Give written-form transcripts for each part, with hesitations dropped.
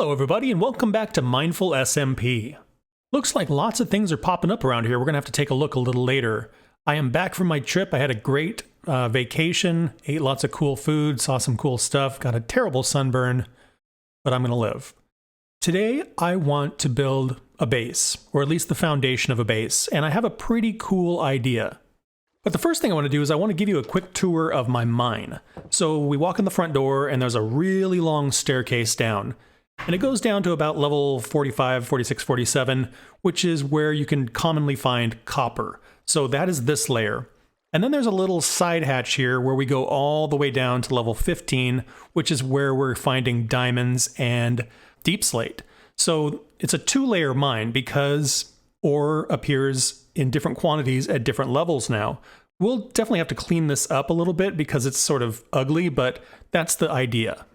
Hello everybody and welcome back to Mindful SMP. Looks like lots of things are popping up around here. We're going to have to take a look a little later. I am back from my trip. I had a great vacation, ate lots of cool food, saw some cool stuff, got a terrible sunburn, but I'm going to live. Today I want to build a base, or at least the foundation of a base, and I have a pretty cool idea. But the first thing I want to do is I want to give you a quick tour of my mine. So we walk in the front door and there's a really long staircase down. And it goes down to about level 45, 46, 47, which is where you can commonly find copper. So that is this layer. And then there's a little side hatch here where we go all the way down to level 15, which is where we're finding diamonds and deep slate. So it's a two-layer mine because ore appears in different quantities at different levels now. We'll definitely have to clean this up a little bit because it's sort of ugly, but that's the idea.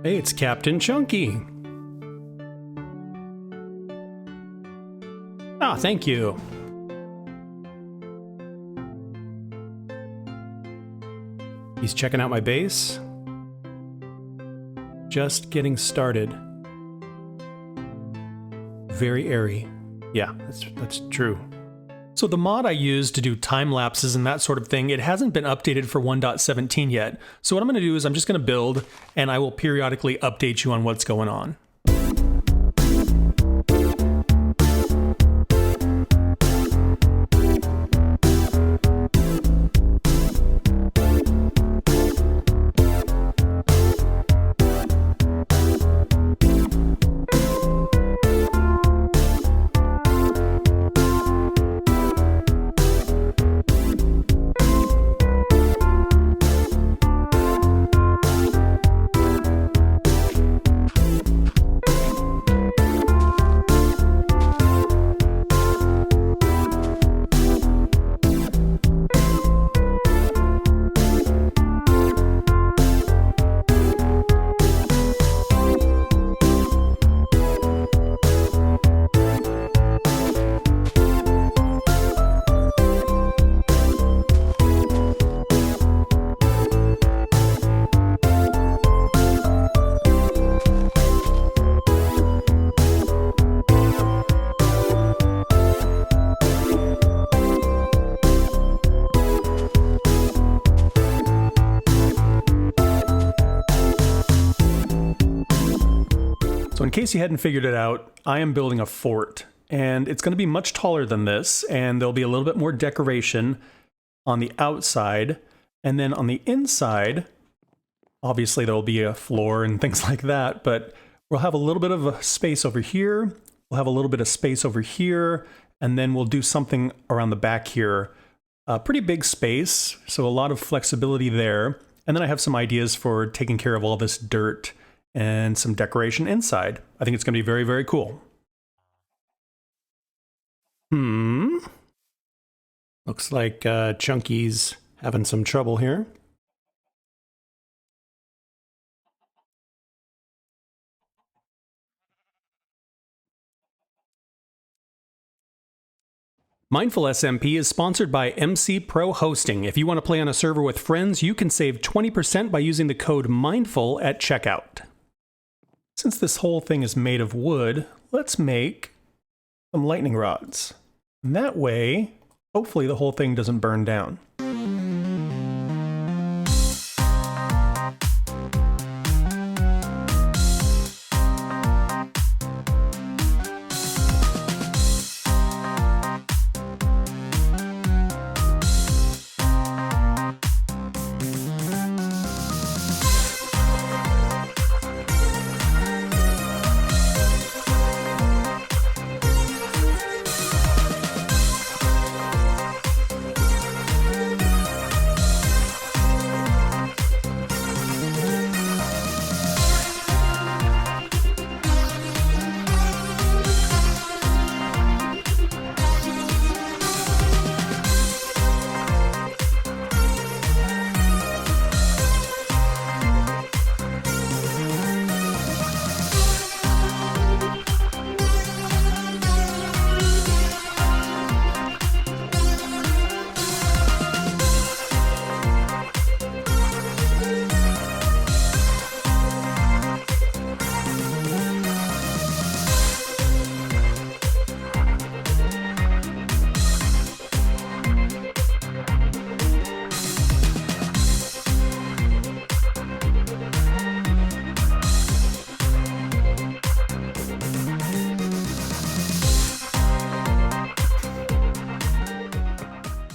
Hey, it's Captain Chunky. Ah, thank you. He's checking out my base. Just getting started. Very airy. Yeah, that's true. So the mod I use to do time lapses and that sort of thing, it hasn't been updated for 1.17 yet. So what I'm going to do is I'm just going to build and I will periodically update you on what's going on. So in case you hadn't figured it out, I am building a fort, and it's going to be much taller than this, and there'll be a little bit more decoration on the outside, and then on the inside, obviously there'll be a floor and things like that, but we'll have a little bit of a space over here, we'll have a little bit of space over here, and then we'll do something around the back here. A pretty big space, so a lot of flexibility there, and then I have some ideas for taking care of all this dirt and some decoration inside. I think it's going to be very, very cool. Looks like Chunky's having some trouble here. Mindful SMP is sponsored by MC Pro Hosting. If you want to play on a server with friends, you can save 20% by using the code MINDFUL at checkout. Since this whole thing is made of wood, let's make some lightning rods. And that way, hopefully the whole thing doesn't burn down.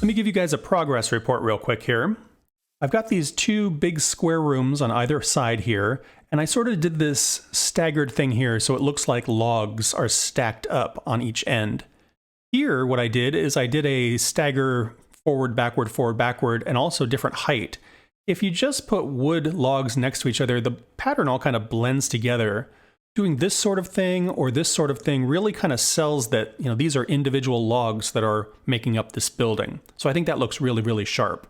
Let me give you guys a progress report real quick here. I've got these two big square rooms on either side here, and I sort of did this staggered thing here so it looks like logs are stacked up on each end. Here, what I did is I did a stagger forward, backward, and also different height. If you just put wood logs next to each other, the pattern all kind of blends together. Doing this sort of thing or this sort of thing really kind of sells that, these are individual logs that are making up this building. So I think that looks really, really sharp.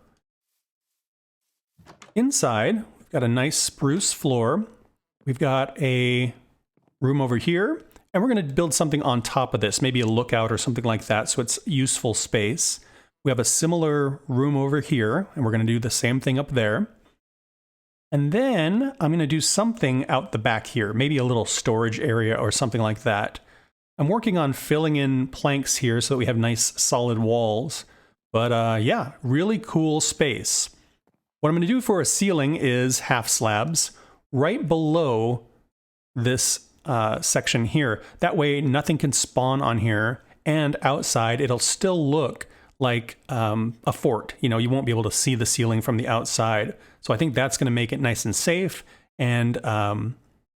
Inside, we've got a nice spruce floor. We've got a room over here, and we're going to build something on top of this, maybe a lookout or something like that, so it's useful space. We have a similar room over here, and we're going to do the same thing up there. And then I'm going to do something out the back here, maybe a little storage area or something like that. I'm working on filling in planks here so that we have nice solid walls. But yeah, really cool space. What I'm going to do for a ceiling is half slabs right below this section here. That way nothing can spawn on here, and outside it'll still look like a fort. You won't be able to see the ceiling from the outside. So I think that's going to make it nice and safe and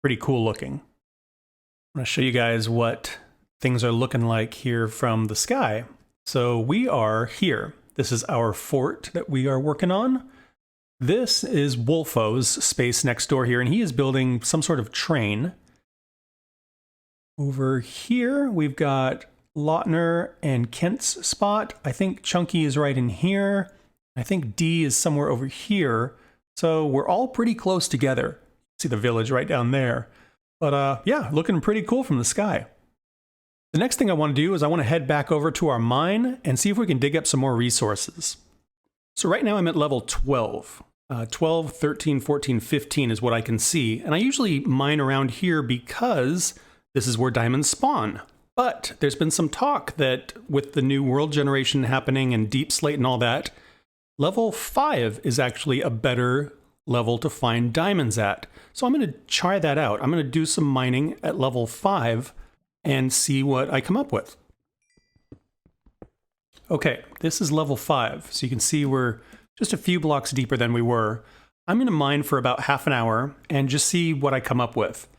pretty cool looking. I'm going to show you guys what things are looking like here from the sky. So we are here. This is our fort that we are working on. This is Wolfo's space next door here, and he is building some sort of train. Over here, we've got Lautner and Kent's spot. I think Chunky is right in here. I think D is somewhere over here. So we're all pretty close together. See the village right down there. But yeah, looking pretty cool from the sky. The next thing I want to do is I want to head back over to our mine and see if we can dig up some more resources. So right now I'm at level 12. 12, 13, 14, 15 is what I can see. And I usually mine around here because this is where diamonds spawn. But there's been some talk that with the new world generation happening and deep slate and all that, level 5 is actually a better level to find diamonds at. So I'm going to try that out. I'm going to do some mining at level 5 and see what I come up with. Okay, this is level 5. So you can see we're just a few blocks deeper than we were. I'm going to mine for about half an hour and just see what I come up with.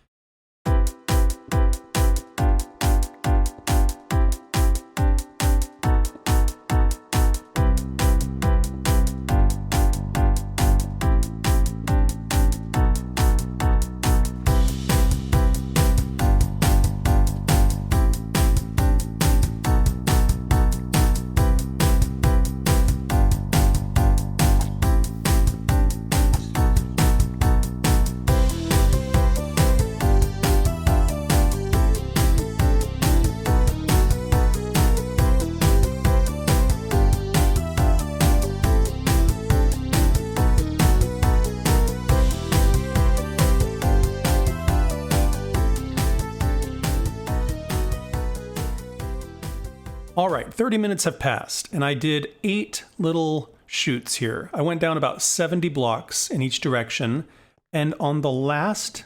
All right, 30 minutes have passed, and I did 8 little chutes here. I went down about 70 blocks in each direction, and on the last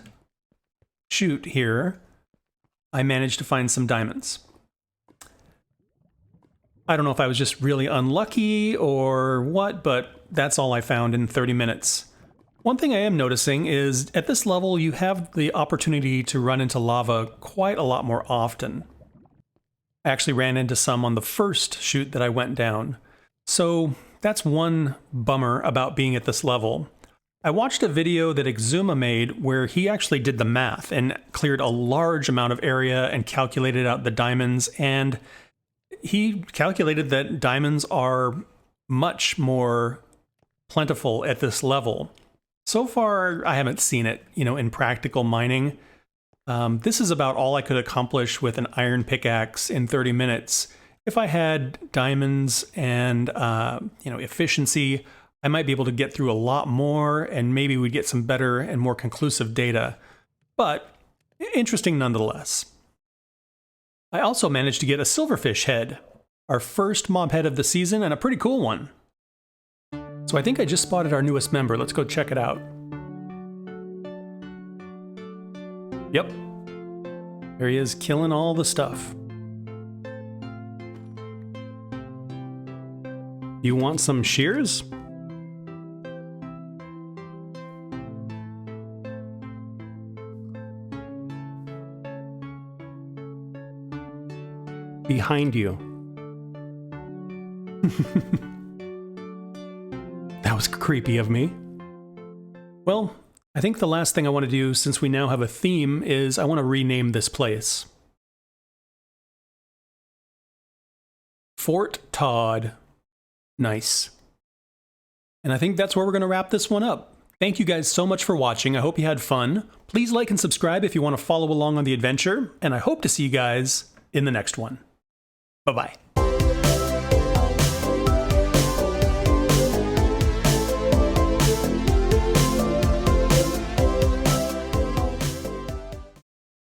chute here, I managed to find some diamonds. I don't know if I was just really unlucky or what, but that's all I found in 30 minutes. One thing I am noticing is at this level, you have the opportunity to run into lava quite a lot more often. I actually ran into some on the first chute that I went down. So that's one bummer about being at this level. I watched a video that Xisuma made where he actually did the math and cleared a large amount of area and calculated out the diamonds, and he calculated that diamonds are much more plentiful at this level. So far, I haven't seen it, in practical mining. This is about all I could accomplish with an iron pickaxe in 30 minutes. If I had diamonds and, efficiency, I might be able to get through a lot more, and maybe we'd get some better and more conclusive data. But interesting nonetheless. I also managed to get a silverfish head, our first mob head of the season, and a pretty cool one. So I think I just spotted our newest member. Let's go check it out. Yep. There he is, killing all the stuff. You want some shears? Behind you. That was creepy of me. Well, I think the last thing I want to do, since we now have a theme, is I want to rename this place. Fort Todd. Nice. And I think that's where we're going to wrap this one up. Thank you guys so much for watching. I hope you had fun. Please like and subscribe if you want to follow along on the adventure, and I hope to see you guys in the next one. Bye-bye.